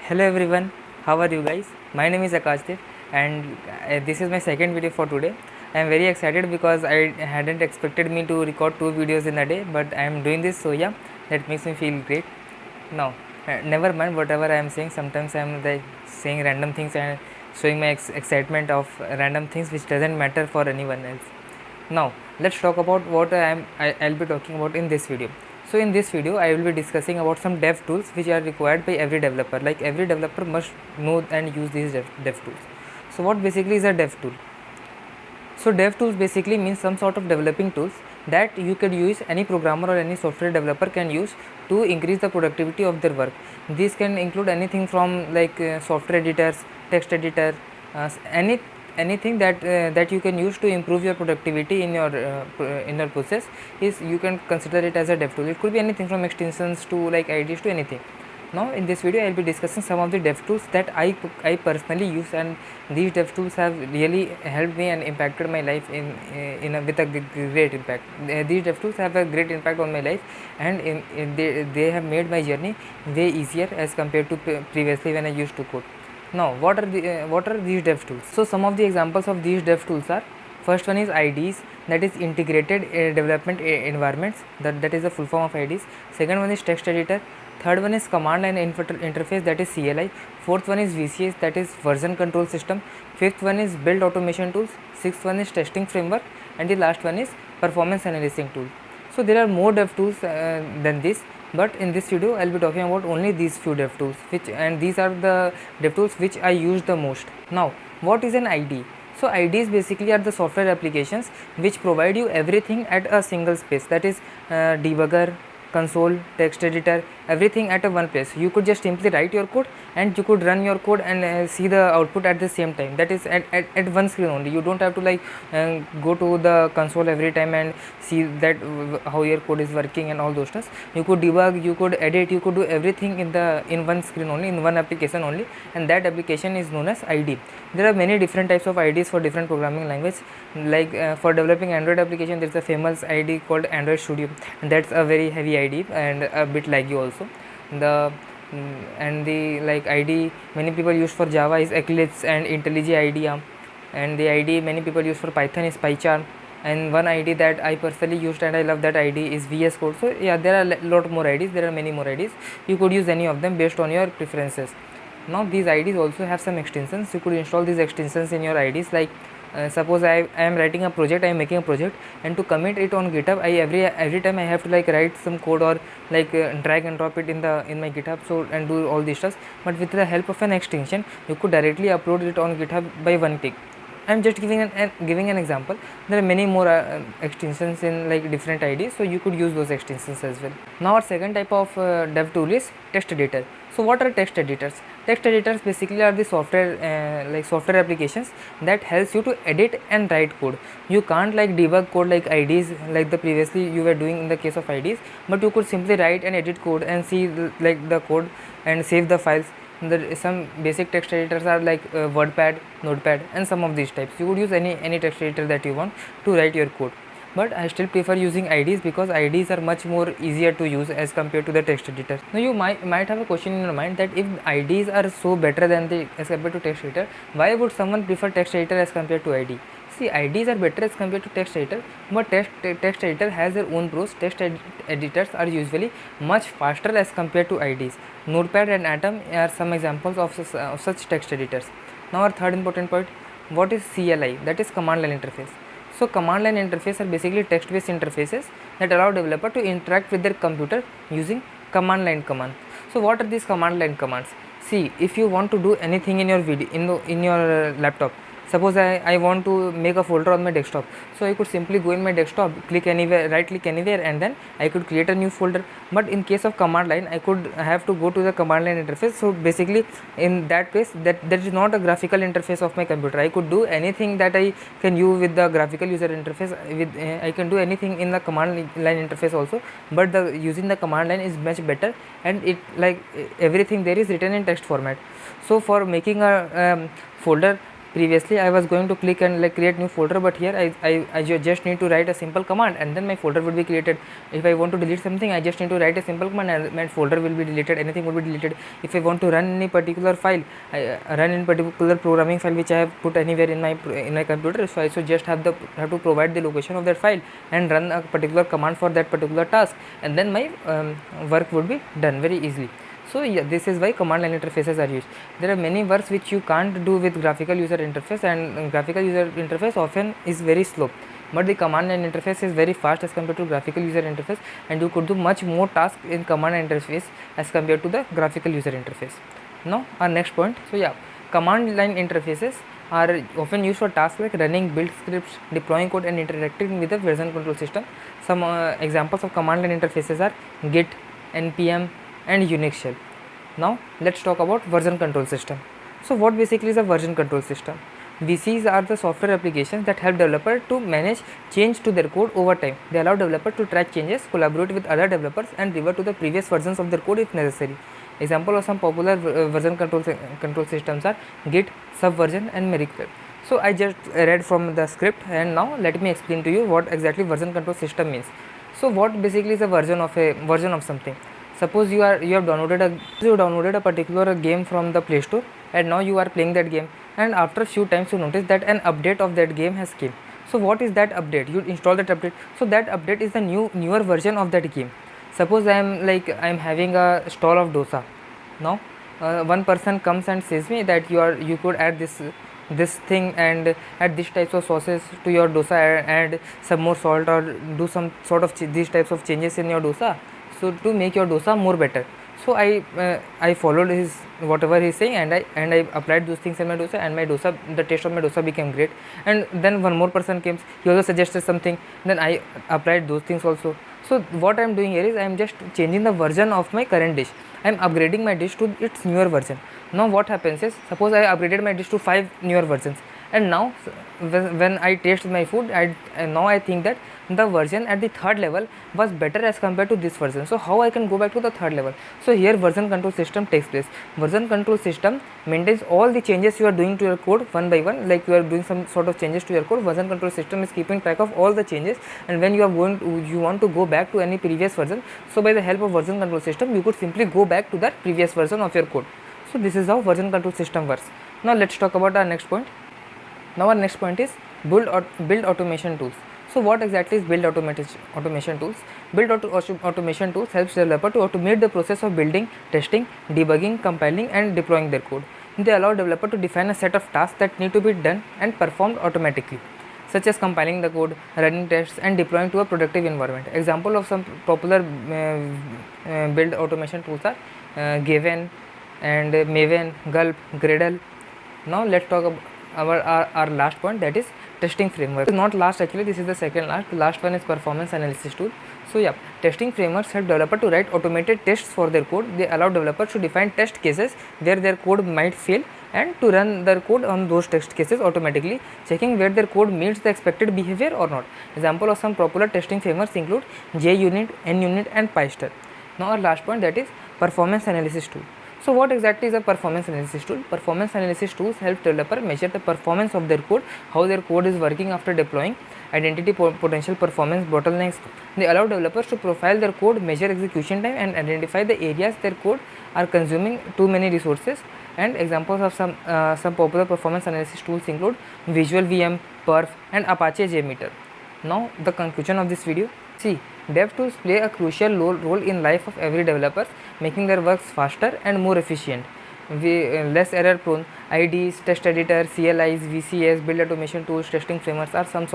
Hello everyone, how are you guys? My name is Akashdev and this is my second video for today. I am very excited because I hadn't expected me to record 2 videos in a day, but I am doing this, so yeah, that makes me feel great. Now, never mind whatever I am saying. Sometimes I am like saying random things and showing my excitement of random things which doesn't matter for anyone else. Now let's talk about what I'll be talking about in this video. So in this video I will be discussing about some dev tools which are required by every developer. Like every developer must know and use these dev tools. So what basically is a dev tool? So dev tools basically means some sort of developing tools that you could use, any programmer or any software developer can use to increase the productivity of their work. These can include anything from like software editors, text editor, anything that you can use to improve your productivity in your process is, you can consider it as a dev tool. It could be anything from extensions to like IDs to anything. Now in this video I will be discussing some of the dev tools that I personally use, and these dev tools have really helped me and impacted my life with a great impact. These dev tools have a great impact on my life, and they have made my journey way easier as compared to previously when I used to code. Now what are these dev tools? So some of the examples of these dev tools are, first one is IDs, that is integrated development environments, that is the full form of IDs. Second one is text editor. Third one is command line interface, that is CLI. Fourth one is VCS, that is version control system. Fifth one is build automation tools. Sixth one is testing framework, and the last one is performance analyzing tool. So there are more dev tools than this, but in this video I'll be talking about only these few dev tools, and these are the dev tools which I use the most. Now what is an ID? So IDs basically are the software applications which provide you everything at a single space, that is debugger, console, text editor, everything at a one place. You could just simply write your code and you could run your code and see the output at the same time. That is at one screen only. You don't have to like go to the console every time and see that how your code is working and all those stuff. You could debug, you could edit, you could do everything in one screen only, in one application only, and that application is known as ID. There are many different types of IDs for different programming language. Like for developing Android application, there is a famous ID called Android Studio, and that's a very heavy ID and a bit laggy also. The like ID many people use for Java is Eclipse and IntelliJ IDEA, and the ID many people use for Python is PyCharm, and one ID that I personally used and I love that ID is VS Code. So yeah, there are a lot more IDs, there are many more IDs. You could use any of them based on your preferences. Now these IDs also have some extensions. You could install these extensions in your IDs. Like suppose I am writing a project, I am making a project, and to commit it on GitHub, every time I have to like write some code or like drag and drop it in my GitHub, so and do all these stuff. But with the help of an extension, you could directly upload it on GitHub by one click. I am just giving an example. There are many more extensions in like different IDs, so you could use those extensions as well. Now our second type of dev tool is text editor. So what are text editors? Text editors basically are the software applications that helps you to edit and write code. You can't like debug code like IDs like the previously you were doing in the case of IDs, but you could simply write and edit code and see the code and save the files. Some basic text editors are like WordPad, Notepad, and some of these types. You would use any text editor that you want to write your code, but I still prefer using IDs because IDs are much more easier to use as compared to the text editor. Now you might have a question in your mind that if IDs are so better than as compared to text editor, why would someone prefer text editor as compared to ID? See, IDs are better as compared to text editor, but text editor has their own pros. Editors are usually much faster as compared to IDs. Notepad and Atom are some examples of such text editors. Now our third important point, what is CLI? That is command line interface. So command line interface are basically text based interfaces that allow developer to interact with their computer using command line commands. So what are these command line commands? See, if you want to do anything in your video in your laptop, suppose I want to make a folder on my desktop, so I could simply go in my desktop, click anywhere, right click anywhere, and then I could create a new folder. But in case of command line, I could have to go to the command line interface. So basically in that case, that is not a graphical interface of my computer. I could do anything that I can use with the graphical user interface. I can do anything in the command line interface also, but using the command line is much better, and it like everything there is written in text format. So for making a folder previously I was going to click and like create new folder, but here I just need to write a simple command and then my folder will be created. If I want to delete something, I just need to write a simple command and my folder will be deleted, anything will be deleted. If I want to run any particular file, run in particular programming file which I have put anywhere in my computer, so I should just have to provide the location of that file and run a particular command for that particular task, and then my work would be done very easily. So yeah, this is why command line interfaces are used. There are many works which you can't do with graphical user interface, and graphical user interface often is very slow, but the command line interface is very fast as compared to graphical user interface, and you could do much more tasks in command line interface as compared to the graphical user interface. Now our next point. So yeah, command line interfaces are often used for tasks like running build scripts, deploying code, and interacting with the version control system. Some examples of command line interfaces are Git, npm, and Unix shell. Now let's talk about version control system. So what basically is a version control system? VCs are the software applications that help developers to manage change to their code over time. They allow developers to track changes, collaborate with other developers, and revert to the previous versions of their code if necessary. Example of some popular version control systems are Git, Subversion, and Miracle. So I just read from the script, and now let me explain to you what exactly version control system means. So what basically is a version of something? Suppose you have downloaded a particular game from the Play Store, and now you are playing that game, and after few times you notice that an update of that game has came. So what is that update? You install that update. So that update is the newer version of that game. Suppose I am having a stall of dosa. Now one person comes and says me that you could add this thing and add these types of sauces to your dosa, add some more salt, or do some sort of these types of changes in your dosa, so to make your dosa more better. So I followed his whatever he's saying, and I applied those things in my dosa, and the taste of my dosa became great. And then one more person came, he also suggested something, then I applied those things also. So what I am doing here is I am just changing the version of my current dish. I am upgrading my dish to its newer version. Now what happens is, suppose I upgraded my dish to 5 newer versions, and now when I taste my food, now I think that the version at the 3rd level was better as compared to this version. So how I can go back to the 3rd level? So here version control system takes place. Version control system maintains all the changes you are doing to your code one by one, like you are doing some sort of changes to your code. Version control system is keeping track of all the changes, and when you want to go back to any previous version, so by the help of version control system you could simply go back to that previous version of your code. So this is how version control system works. Now let's talk about our next point. Now our next point is build automation tools. So what exactly is build automation tools? Build automation tools helps developer to automate the process of building, testing, debugging, compiling, and deploying their code. They allow developer to define a set of tasks that need to be done and performed automatically, such as compiling the code, running tests, and deploying to a productive environment. Example of some popular build automation tools are Gavin and Maven, Gulp, Gradle. Now let's talk about our last point, that is testing framework. This is not last, actually this is the second last. The last one is performance analysis tool. So yeah, testing frameworks help developer to write automated tests for their code. They allow developers to define test cases where their code might fail, and to run their code on those test cases automatically, checking where their code meets the expected behavior or not. Example of some popular testing frameworks include JUnit, NUnit, and PyStar. Now our last point, that is performance analysis tool. So what exactly is a performance analysis tool? Performance analysis tools help developer measure the performance of their code, how their code is working after deploying, identity potential performance bottlenecks. They allow developers to profile their code, measure execution time, and identify the areas their code are consuming too many resources. And examples of some popular performance analysis tools include Visual VM, Perf, and Apache JMeter. Now the conclusion of this video. See, dev tools play a crucial role in life of every developer, making their works faster and more efficient. Less error prone. IDEs, test editor, CLIs, VCS, build automation tools, testing frameworks are some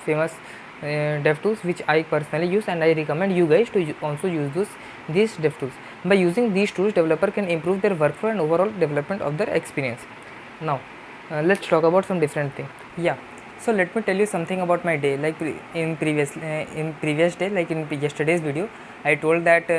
famous dev tools which I personally use, and I recommend you guys to also use these dev tools. By using these tools, developer can improve their workflow and overall development of their experience. Now let's talk about some different things. Yeah. So let me tell you something about my day. Like in previous day, like in yesterday's video, I told that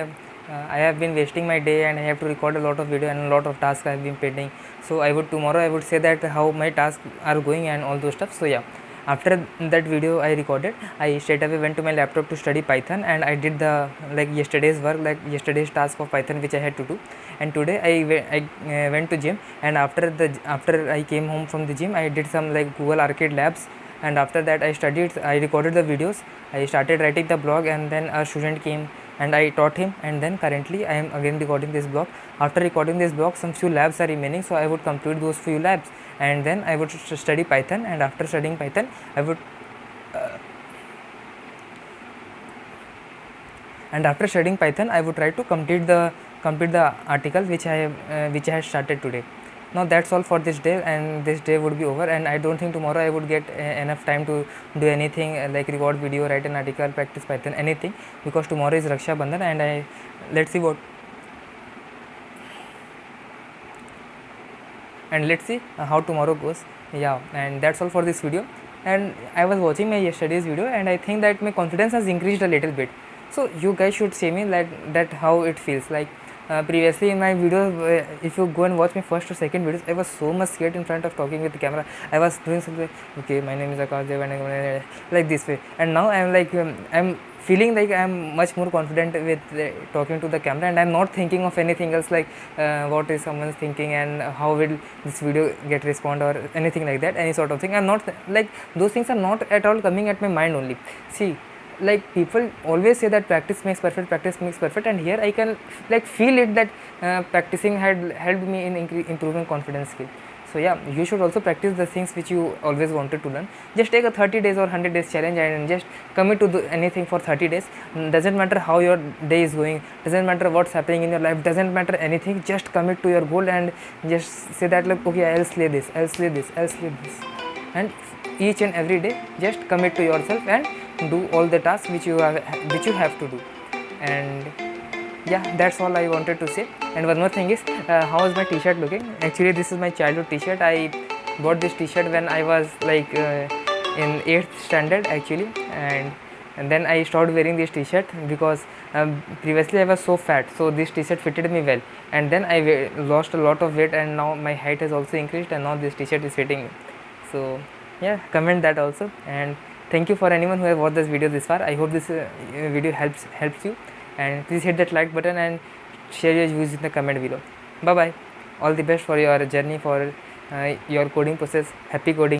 I have been wasting my day and I have to record a lot of video and a lot of tasks I have been pending. So tomorrow I would say that how my tasks are going and all those stuff. So yeah, after that video I recorded, I straight away went to my laptop to study Python, and I did the yesterday's work, like yesterday's task of Python which I had to do. and today I went to gym, and after I came home from the gym, I did some like Google Arcade labs, and after that I recorded the videos, I started writing the blog, and then a student came and I taught him, and then currently I am again recording this blog. After recording this blog, some few labs are remaining, so I would complete those few labs, and then I would study Python, and after studying Python I would try to complete the article which I had started today. Now that's all for this day, and this day would be over, and I don't think tomorrow I would get enough time to do anything like record video, write an article, practice Python, anything, because tomorrow is Raksha Bandhan, and let's see how tomorrow goes. Yeah, and that's all for this video. And I was watching my yesterday's video, and I think that my confidence has increased a little bit. So you guys should say me that how it feels like. Previously in my videos, if you go and watch my first or second videos, I was so much scared in front of talking with the camera. I was doing something, okay, my name is Akash Dev, and like this way, and now I'm like I'm feeling like I'm much more confident with talking to the camera, and I'm not thinking of anything else like what is someone's thinking and how will this video get respond or anything like that, any sort of thing. I'm not like those things are not at all coming at my mind only. See, like people always say that practice makes perfect, and here I can like feel it that practicing had helped me in improving confidence skill. So yeah, you should also practice the things which you always wanted to learn. Just take a 30 days or 100 days challenge and just commit to do anything for 30 days. Doesn't matter how your day is going, doesn't matter what's happening in your life, doesn't matter anything, just commit to your goal and just say that like, okay, I'll slay this, and each and every day just commit to yourself and do all the tasks which you have to do. And yeah, that's all I wanted to say. And one more thing is, how is my t-shirt looking? Actually, this is my childhood t-shirt. I bought this t-shirt when I was like in 8th standard actually, and then I stopped wearing this t-shirt because previously I was so fat, so this t-shirt fitted me well, and then I lost a lot of weight, and now my height has also increased, and now this t-shirt is fitting me. So yeah, comment that also. And thank you for anyone who has watched this video this far. I hope this video helps you, and please hit that like button and share your views in the comment below. Bye bye. All the best for your journey, for your coding process. Happy coding.